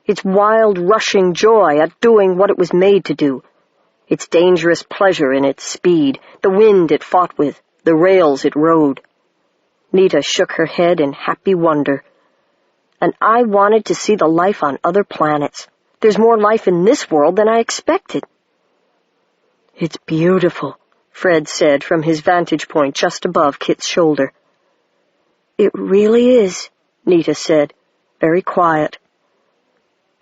its wild, rushing joy at doing what it was made to do, its dangerous pleasure in its speed, the wind it fought with, the rails it rode. Nita shook her head in happy wonder. And I wanted to see the life on other planets. There's more life in this world than I expected. It's beautiful, Fred said from his vantage point just above Kit's shoulder. It really is, Nita said, very quiet.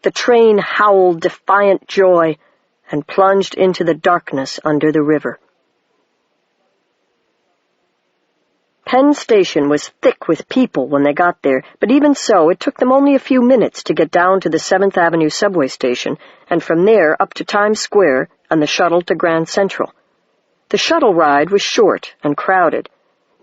The train howled defiant joy and plunged into the darkness under the river. Penn Station was thick with people when they got there, but even so, it took them only a few minutes to get down to the 7th Avenue subway station, and from there up to Times Square and the shuttle to Grand Central. The shuttle ride was short and crowded.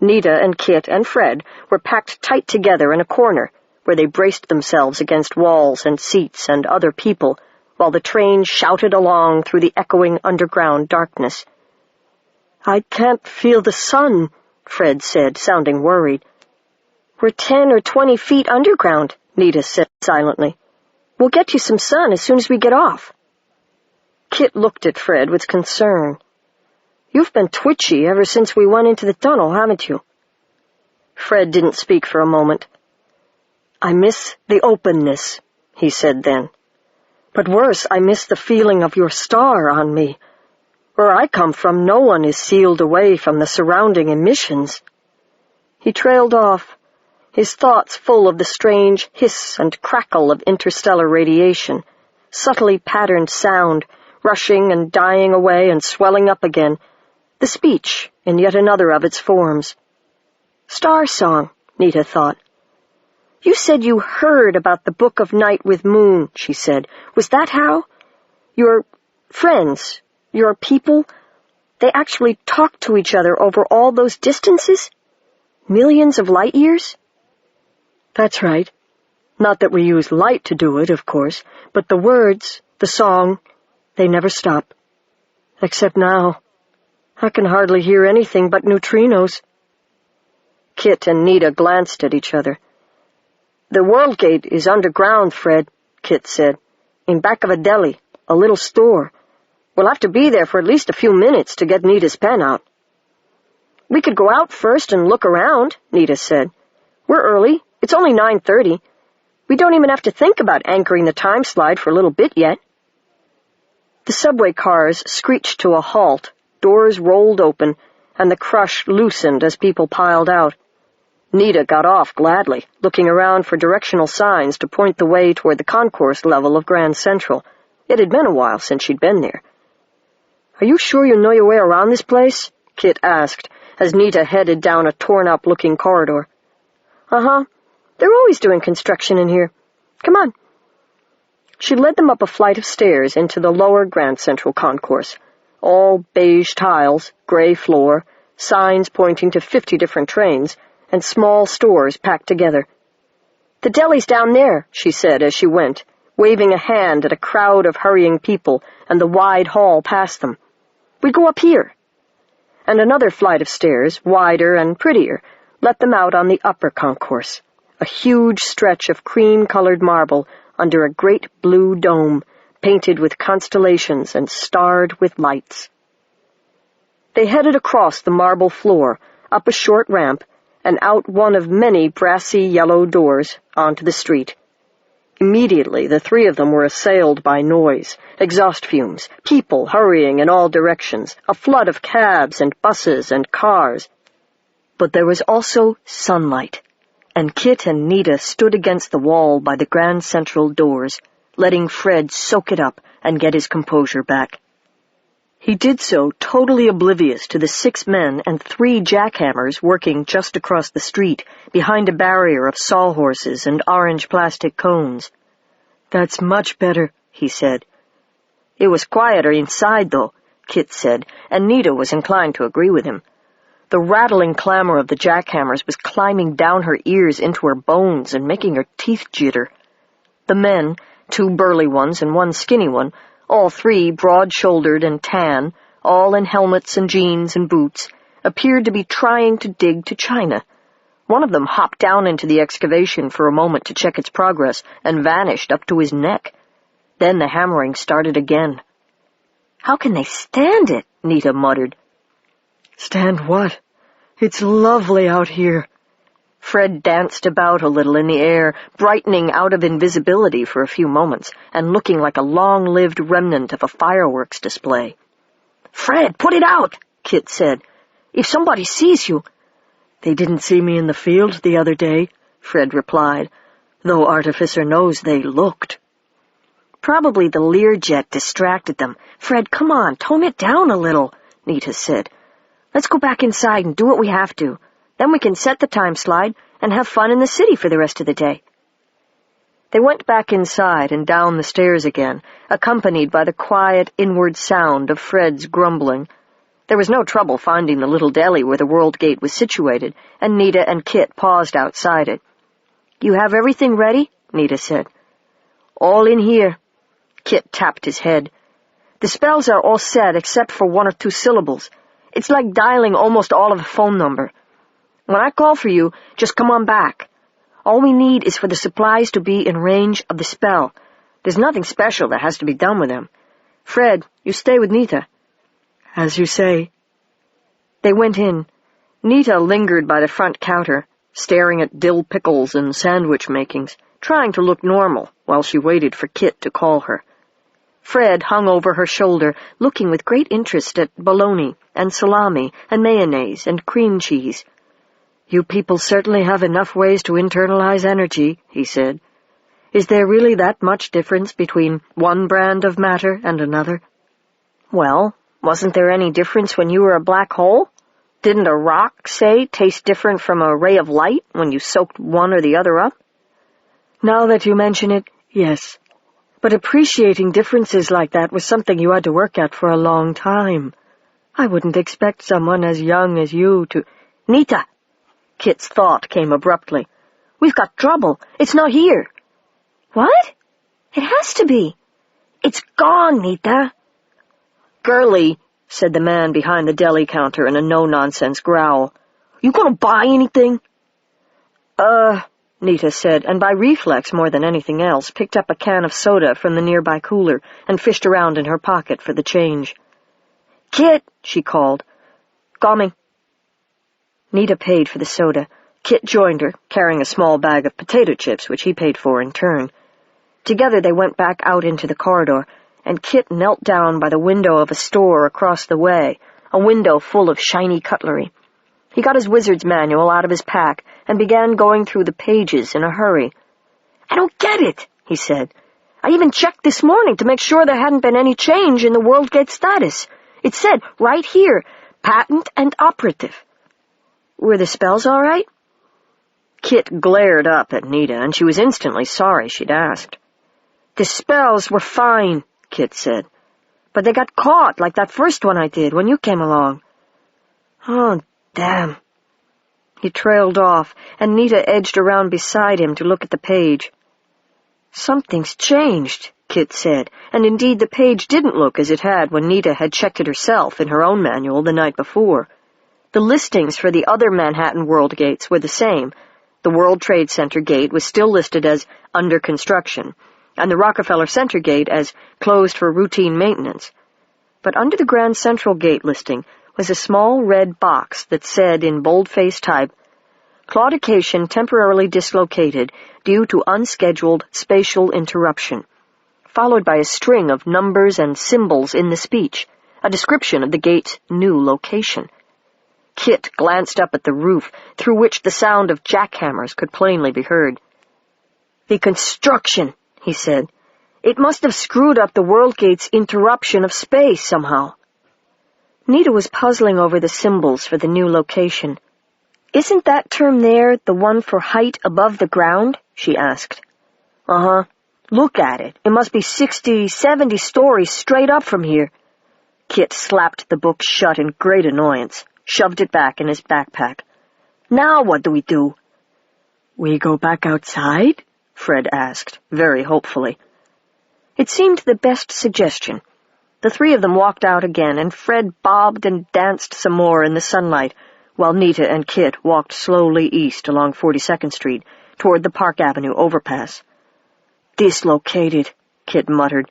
Nita and Kit and Fred were packed tight together in a corner, where they braced themselves against walls and seats and other people, while the train shouted along through the echoing underground darkness. "I can't feel the sun," Fred said, sounding worried. "We're 10 or 20 feet underground," Nita said silently. "We'll get you some sun as soon as we get off." Kit looked at Fred with concern. "You've been twitchy ever since we went into the tunnel, haven't you?" Fred didn't speak for a moment. "I miss the openness," he said then. "But worse, I miss the feeling of your star on me. Where I come from, no one is sealed away from the surrounding emissions." He trailed off, his thoughts full of the strange hiss and crackle of interstellar radiation, subtly patterned sound, rushing and dying away and swelling up again, the speech in yet another of its forms. "Star Song," Nita thought. "You said you heard about the Book of Night with Moon," she said. "Was that how? Your friends, your people, they actually talked to each other over all those distances? Millions of light years?" "That's right. Not that we use light to do it, of course, but the words, the song, they never stop. Except now. I can hardly hear anything but neutrinos." Kit and Nita glanced at each other. "The World Gate is underground, Fred," Kit said. "In back of a deli, a little store. We'll have to be there for at least a few minutes to get Nita's pen out." "We could go out first and look around," Nita said. "We're early. It's only 9:30. We don't even have to think about anchoring the time slide for a little bit yet." The subway cars screeched to a halt, doors rolled open, and the crush loosened as people piled out. Nita got off gladly, looking around for directional signs to point the way toward the concourse level of Grand Central. It had been a while since she'd been there. "Are you sure you know your way around this place?" Kit asked, as Nita headed down a torn-up-looking corridor. "Uh-huh. They're always doing construction in here. Come on." She led them up a flight of stairs into the lower Grand Central concourse, all beige tiles, gray floor, signs pointing to 50 different trains, and small stores packed together. "The deli's down there," she said as she went, waving a hand at a crowd of hurrying people and the wide hall past them. "We go up here." And another flight of stairs, wider and prettier, let them out on the upper concourse, a huge stretch of cream-colored marble under a great blue dome, painted with constellations and starred with lights. They headed across the marble floor, up a short ramp, and out one of many brassy yellow doors onto the street. Immediately, the three of them were assailed by noise, exhaust fumes, people hurrying in all directions, a flood of cabs and buses and cars. But there was also sunlight, and Kit and Nita stood against the wall by the Grand Central doors, letting Fred soak it up and get his composure back. He did so totally oblivious to the 6 men and 3 jackhammers working just across the street, behind a barrier of sawhorses and orange plastic cones. "That's much better," he said. "It was quieter inside, though," Kit said, and Nita was inclined to agree with him. The rattling clamor of the jackhammers was climbing down her ears into her bones and making her teeth jitter. The men, 2 burly ones and 1 skinny one, all 3 broad-shouldered and tan, all in helmets and jeans and boots, appeared to be trying to dig to China. One of them hopped down into the excavation for a moment to check its progress and vanished up to his neck. Then the hammering started again. "How can they stand it?" Nita muttered. "Stand what? It's lovely out here." Fred danced about a little in the air, brightening out of invisibility for a few moments, and looking like a long-lived remnant of a fireworks display. "Fred, put it out," Kit said. "If somebody sees you—" "They didn't see me in the field the other day," Fred replied, "though Artificer knows they looked." "Probably the Learjet distracted them. Fred, come on, tone it down a little," Nita said. "Let's go back inside and do what we have to. Then we can set the time slide and have fun in the city for the rest of the day." They went back inside and down the stairs again, accompanied by the quiet inward sound of Fred's grumbling. There was no trouble finding the little deli where the World Gate was situated, and Nita and Kit paused outside it. "You have everything ready?" Nita said. "All in here." Kit tapped his head. "The spells are all set except for 1 or 2 syllables. It's like dialing almost all of a phone number. When I call for you, just come on back. All we need is for the supplies to be in range of the spell. There's nothing special that has to be done with them. Fred, you stay with Nita." "As you say." They went in. Nita lingered by the front counter, staring at dill pickles and sandwich makings, trying to look normal while she waited for Kit to call her. Fred hung over her shoulder, looking with great interest at bologna and salami and mayonnaise and cream cheese. "You people certainly have enough ways to internalize energy," he said. "Is there really that much difference between one brand of matter and another?" "Well, wasn't there any difference when you were a black hole? Didn't a rock, say, taste different from a ray of light when you soaked one or the other up?" "Now that you mention it, yes. But appreciating differences like that was something you had to work at for a long time. I wouldn't expect someone as young as you to—" "Nita!" Kit's thought came abruptly. "We've got trouble. It's not here." "What? It has to be." "It's gone, Nita." "Girlie," said the man behind the deli counter in a no-nonsense growl, "you gonna buy anything?" Nita said, and by reflex more than anything else, picked up a can of soda from the nearby cooler and fished around in her pocket for the change. "Kit," she called. "Coming." Nita paid for the soda. Kit joined her, carrying a small bag of potato chips, which he paid for in turn. Together they went back out into the corridor, and Kit knelt down by the window of a store across the way, a window full of shiny cutlery. He got his wizard's manual out of his pack and began going through the pages in a hurry. "I don't get it," he said. "I even checked this morning to make sure there hadn't been any change in the World Gate status. It said right here, patent and operative." "Were the spells all right?" Kit glared up at Nita, and she was instantly sorry she'd asked. "The spells were fine," Kit said. "But they got caught like that first one I did when you came along." "Oh, damn." He trailed off, and Nita edged around beside him to look at the page. "Something's changed," Kit said, and indeed the page didn't look as it had when Nita had checked it herself in her own manual the night before. The listings for the other Manhattan World Gates were the same. The World Trade Center gate was still listed as under construction, and the Rockefeller Center gate as closed for routine maintenance. But under the Grand Central Gate listing was a small red box that said in bold-faced type, "Claudication temporarily dislocated due to unscheduled spatial interruption," followed by a string of numbers and symbols in the speech, a description of the gate's new location. Kit glanced up at the roof, through which the sound of jackhammers could plainly be heard. "The construction," he said. "It must have screwed up the World Gate's interruption of space somehow." Nita was puzzling over the symbols for the new location. "Isn't that term there the one for height above the ground?" she asked. "Uh-huh. Look at it. It must be 60, 70 stories straight up from here." Kit slapped the book shut in great annoyance, shoved it back in his backpack. "Now what do we do?" "We go back outside?" Fred asked, very hopefully. It seemed the best suggestion. The three of them walked out again, and Fred bobbed and danced some more in the sunlight, while Nita and Kit walked slowly east along 42nd Street toward the Park Avenue overpass. "Dislocated," Kit muttered.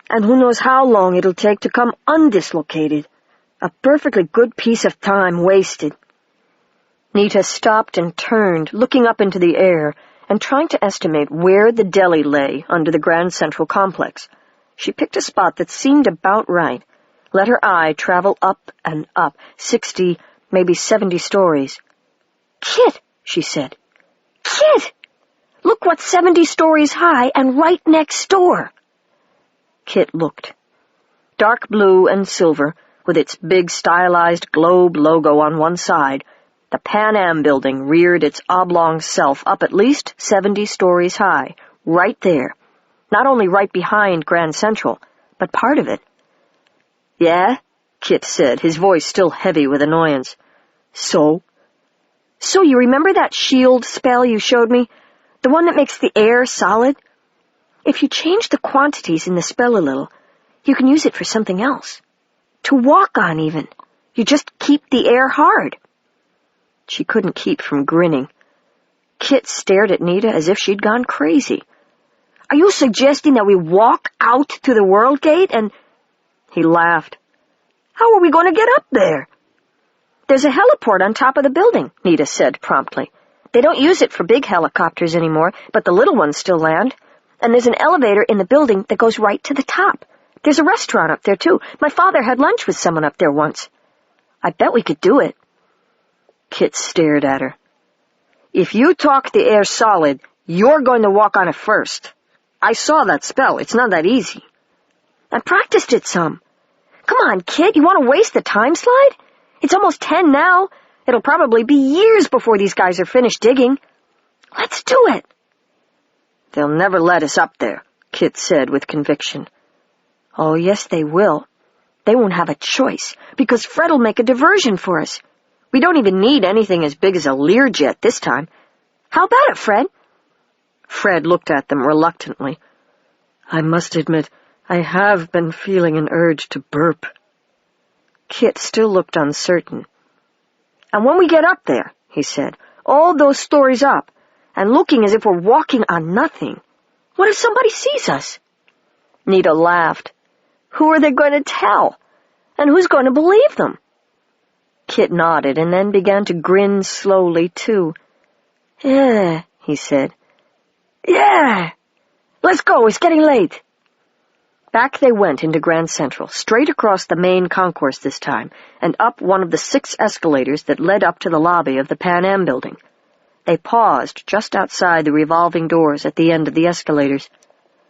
"And who knows how long it'll take to come undislocated. A perfectly good piece of time wasted." Nita stopped and turned, looking up into the air and trying to estimate where the deli lay under the Grand Central Complex. She picked a spot that seemed about right, let her eye travel up and up, 60, maybe 70 stories. "Kit," she said. "Kit! Look what's 70 stories high and right next door." Kit looked. Dark blue and silver, with its big stylized globe logo on one side, the Pan Am building reared its oblong self up at least 70 stories high, right there. Not only right behind Grand Central, but part of it. "Yeah?" Kit said, his voice still heavy with annoyance. "So you remember that shield spell you showed me? The one that makes the air solid? If you change the quantities in the spell a little, you can use it for something else. To walk on, even. You just keep the air hard." She couldn't keep from grinning. Kit stared at Nita as if she'd gone crazy. "Are you suggesting that we walk out to the World Gate and—" He laughed. "How are we going to get up there?" "There's a heliport on top of the building," Nita said promptly. "They don't use it for big helicopters anymore, but the little ones still land. And there's an elevator in the building that goes right to the top. There's a restaurant up there, too. My father had lunch with someone up there once. I bet we could do it." Kit stared at her. "If you talk the air solid, you're going to walk on it first. I saw that spell. It's not that easy." "I practiced it some. Come on, Kit, you want to waste the time slide? It's almost 10 now. It'll probably be years before these guys are finished digging. Let's do it." "They'll never let us up there," Kit said with conviction. "Oh, yes, they will. They won't have a choice, because Fred'll make a diversion for us. We don't even need anything as big as a Learjet this time. How about it, Fred?" Fred looked at them reluctantly. "I must admit, I have been feeling an urge to burp." Kit still looked uncertain. "And when we get up there," he said, "all those stories up, and looking as if we're walking on nothing, what if somebody sees us?" Nita laughed. "Who are they going to tell? And who's going to believe them?" Kit nodded and then began to grin slowly, too. "Yeah," he said. "Yeah! Let's go, it's getting late." Back they went into Grand Central, straight across the main concourse this time, and up one of the 6 escalators that led up to the lobby of the Pan Am building. They paused just outside the revolving doors at the end of the escalators.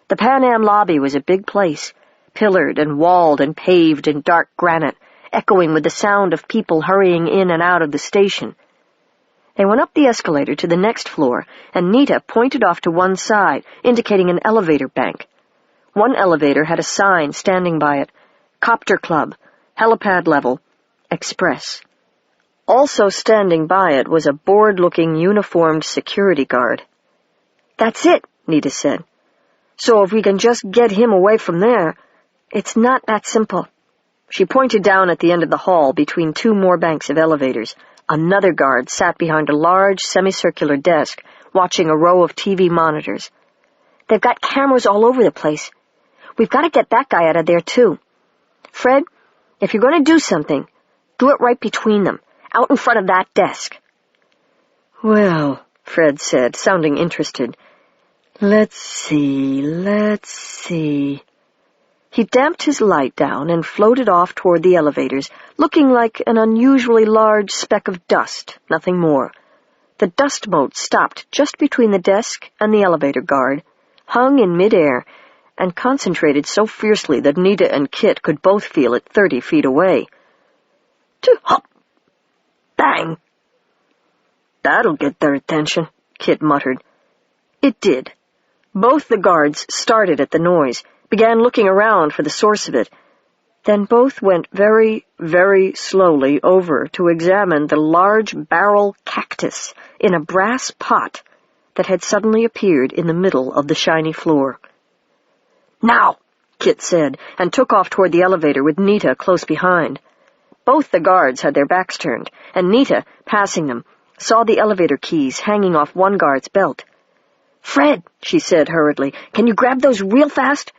The Pan Am lobby was a big place, pillared and walled and paved in dark granite, echoing with the sound of people hurrying in and out of the station. They went up the escalator to the next floor, and Nita pointed off to one side, indicating an elevator bank. One elevator had a sign standing by it, Copter Club, helipad level, express. Also standing by it was a bored-looking uniformed security guard. "That's it," Nita said. "So if we can just get him away from there, it's not that simple." She pointed down at the end of the hall between 2 more banks of elevators. Another guard sat behind a large semicircular desk, watching a row of TV monitors. "They've got cameras all over the place. We've got to get that guy out of there, too. Fred, if you're going to do something, do it right between them, out in front of that desk." "Well," Fred said, sounding interested. Let's see. He damped his light down and floated off toward the elevators, looking like an unusually large speck of dust, nothing more. The dust mote stopped just between the desk and the elevator guard, hung in midair, and concentrated so fiercely that Nita and Kit could both feel it 30 feet away. "Hop! Bang!" "That'll get their attention," Kit muttered. It did. Both the guards started at the noise, began looking around for the source of it. Then both went very, very slowly over to examine the large barrel cactus in a brass pot that had suddenly appeared in the middle of the shiny floor. "Now," Kit said, and took off toward the elevator with Nita close behind. Both the guards had their backs turned, and Nita, passing them, saw the elevator keys hanging off one guard's belt. "Fred," she said hurriedly, "can you grab those real fast?